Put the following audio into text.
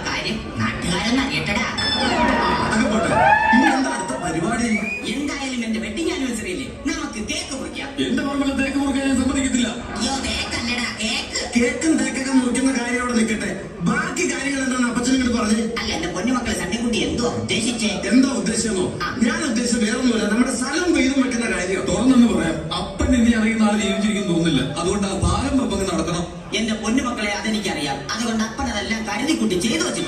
കാര്യം നാട്ടുകാരെന്ന് അറിയട്ടടാ. പരിപാടി എന്തായാലും എന്റെ വെഡിങ് ആനിവേഴ്സറി അല്ലേ, നമുക്ക് കേക്ക് മുറിക്കാം. എന്റെ പറമ്പിൽ തേക്ക് മുറിക്കാൻ ഞാൻ സമ്മതിക്കത്തില്ല. അയ്യോ കേക്കല്ലടാ, കേക്ക്. കേക്കും തേക്കൊക്കെ മുറിക്കുന്ന കാര്യം അവിടെ നിൽക്കട്ടെ, ബാക്കി കാര്യങ്ങൾ എന്താണ് അപ്പച്ചനിങ്ങോട്ട് പറഞ്ഞു? അല്ല എന്റെ പൊന്നുമക്കളെ സണ്ണിക്കുട്ടി എന്തോ ഉദ്ദേശിച്ചേ? എന്താ ഉദ്ദേശിച്ചെന്നോ? ഞാൻ ഉദ്ദേശിച്ചത് വേറൊന്നുമില്ല, നമ്മുടെ സ്ഥലം വീതം വെക്കുന്ന കാര്യം. തുറന്നു പറയാം, അപ്പൻ ഇനി അറിയുന്ന ആൾ ജീവിച്ചിരിക്കും തോന്നുന്നില്ല. അതുകൊണ്ട് ആ ഭാരം നടത്തണം. എന്റെ പൊന്നുമക്കളെ അതെനിക്കറിയാം. അതുകൊണ്ട് അപ്പൻ അതെല്ലാം കരുതിക്കുട്ടി ചെയ്തു വെച്ചു.